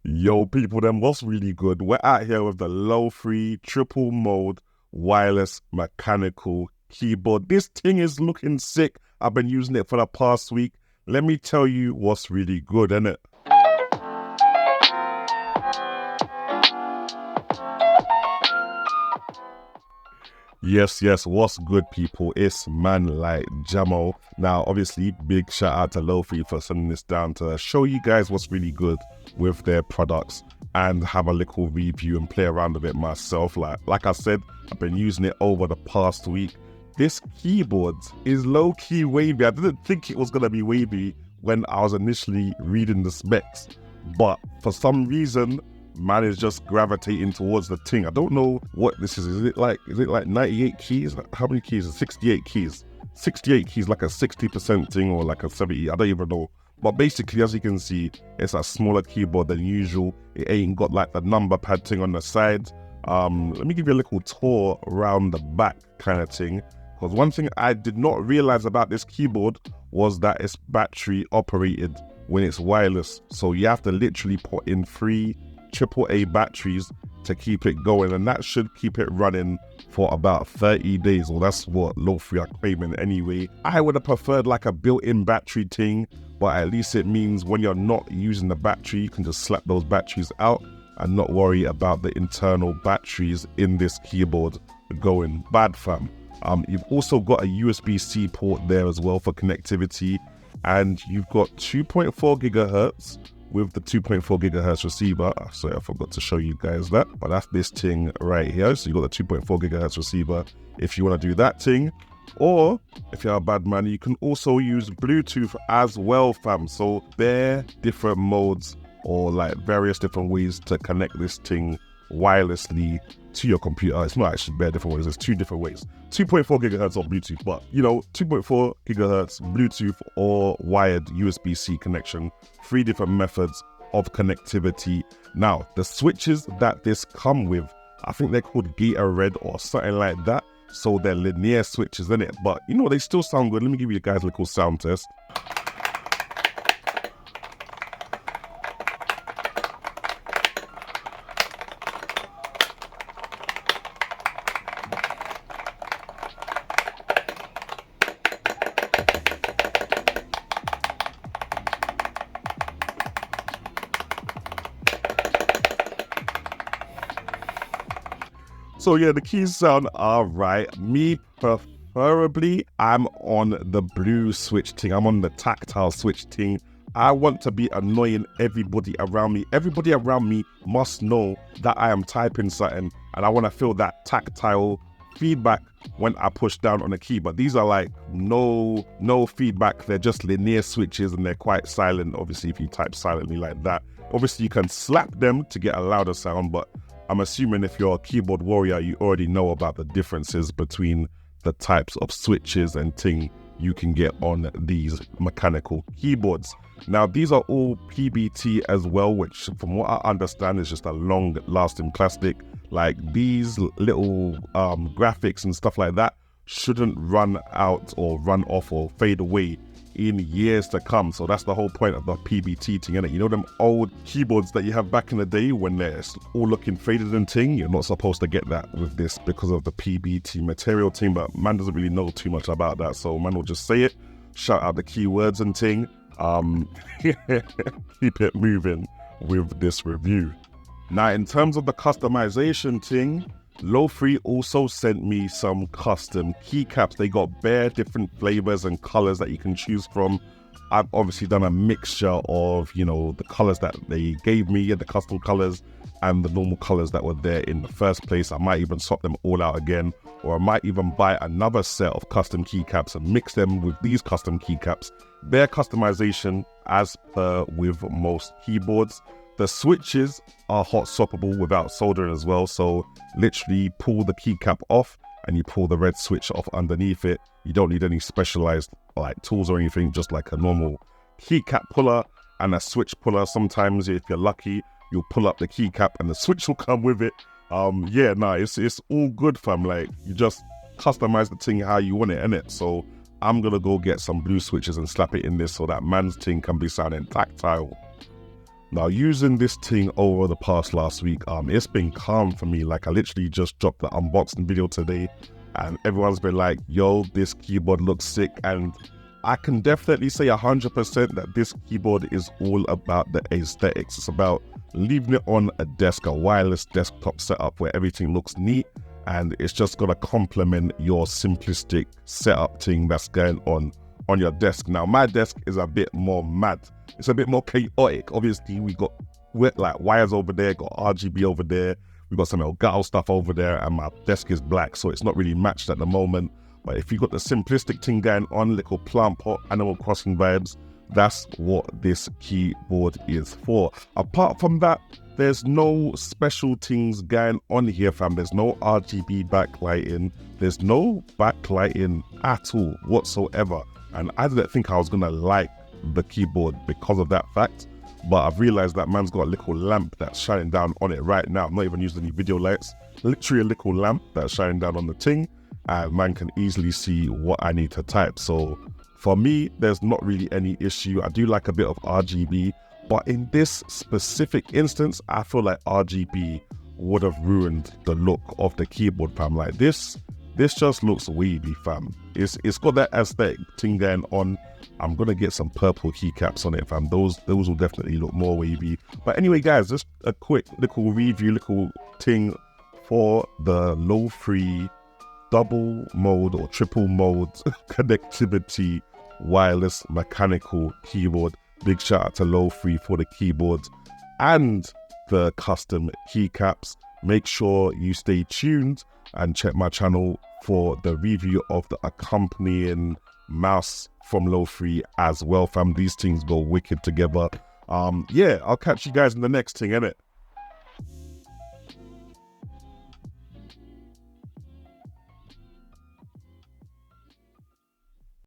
Yo, people, them what's really good? We're out here with the Lofree triple mode wireless mechanical keyboard. This thing is looking sick. I've been using it for the past week. Let me tell you what's really good, innit? Yes, what's good, people? It's man like Jamo. Now, obviously, big shout out to Lofree for sending this down to show you guys what's really good with their products and have a little review and play around with it myself. Like I said, I've been using it over the past week. This keyboard is low-key wavy. I didn't think it was going to be wavy when I was initially reading the specs, but for some reason, man is just gravitating towards the thing. I don't know what this is. Is it like 98 keys? How many keys? 68 keys. 68 keys, like a 60% thing or like a 70. I don't even know. But basically, as you can see, it's a smaller keyboard than usual. It ain't got like the number pad thing on the side. Let me give you a little tour around the back kind of thing. Because one thing I did not realize about this keyboard was that it's battery operated when it's wireless. So you have to literally put in 3 AAA batteries to keep it going, and that should keep it running for about 30 days, or that's what Lofree are claiming anyway. I would have preferred like a built-in battery thing, but at least it means when you're not using the battery, you can just slap those batteries out and not worry about the internal batteries in this keyboard going bad, fam. You've also got a USB-C port there as well for connectivity, and you've got 2.4 gigahertz with the 2.4 gigahertz receiver. So I forgot to show you guys that, but that's this thing right here. So you got the 2.4 gigahertz receiver if you want to do that thing, or if you're a bad man, you can also use Bluetooth as well, fam. So there are different modes or like various different ways to connect this thing wirelessly to your computer. It's not actually bare different ways, there's 2 different ways. 2.4 gigahertz or Bluetooth, but you know, 2.4 gigahertz Bluetooth or wired USB-C connection. 3 different methods of connectivity. Now, the switches that this come with, I think they're called Gator Red or something like that. So they're linear switches, innit? But you know, they still sound good. Let me give you guys a little sound test. So yeah, the keys sound alright. Me preferably, I'm on the blue switch thing. I'm on the tactile switch thing. I want to be annoying everybody around me. Everybody around me must know that I am typing something, and I want to feel that tactile feedback when I push down on the key. But these are like no feedback. They're just linear switches, and they're quite silent. Obviously, if you type silently like that, obviously you can slap them to get a louder sound, but I'm assuming if you're a keyboard warrior, you already know about the differences between the types of switches and thing you can get on these mechanical keyboards. Now, these are all PBT as well, which from what I understand is just a long-lasting plastic. Like these little graphics and stuff like that shouldn't run out or run off or fade away in years to come. So that's the whole point of the PBT thing, innit? You know them old keyboards that you have back in the day when they're all looking faded and thing? You're not supposed to get that with this because of the PBT material thing, but man doesn't really know too much about that, so man will just say it, shout out the keywords and thing. Keep it moving with this review. Now, in terms of the customization thing, Lofree also sent me some custom keycaps. They got bare different flavors and colors that you can choose from. I've obviously done a mixture of, you know, the colors that they gave me, the custom colors, and the normal colors that were there in the first place. I might even swap them all out again, or I might even buy another set of custom keycaps and mix them with these custom keycaps. Bare customization as per with most keyboards. The switches are hot swappable without soldering as well, so literally pull the keycap off and you pull the red switch off underneath it. You don't need any specialized like tools or anything, just like a normal keycap puller and a switch puller. Sometimes if you're lucky, you'll pull up the keycap and the switch will come with it. It's all good, fam. Like, you just customize the thing how you want it, innit? So I'm gonna go get some blue switches and slap it in this so that man's thing can be sounding tactile. Now, using this thing over the past last week, it's been calm for me. Like, I literally just dropped the unboxing video today and everyone's been like, yo, this keyboard looks sick. And I can definitely say 100% that this keyboard is all about the aesthetics. It's about leaving it on a desk, a wireless desktop setup where everything looks neat, and it's just gonna complement your simplistic setup thing that's going on your desk. Now, my desk is a bit more mad. It's a bit more chaotic. Obviously, we got like wires over there, got RGB over there, we got some Elgato stuff over there, and my desk is black, so it's not really matched at the moment. But if you got the simplistic thing going on, little plant pot, Animal Crossing vibes, that's what this keyboard is for. Apart from that, there's no special things going on here, fam. There's no RGB backlighting. There's no backlighting at all whatsoever. And I didn't think I was gonna like the keyboard because of that fact, but I've realized that man's got a little lamp that's shining down on it right now. I'm not even using any video lights, literally a little lamp that's shining down on the thing, and man can easily see what I need to type. So for me, there's not really any issue. I do like a bit of RGB, but in this specific instance, I feel like RGB would have ruined the look of the keyboard, fam. Like this just looks wavy, fam. It's got that aesthetic thing going on. I'm gonna get some purple keycaps on it, fam. Those will definitely look more wavy. But anyway, guys, just a quick little review, little thing for the Lofree double mode or triple mode connectivity wireless mechanical keyboard. Big shout out to Lofree for the keyboards and the custom keycaps. Make sure you stay tuned and check my channel for the review of the accompanying mouse from Lofree as well, fam. These things go wicked together. Yeah, I'll catch you guys in the next thing, innit?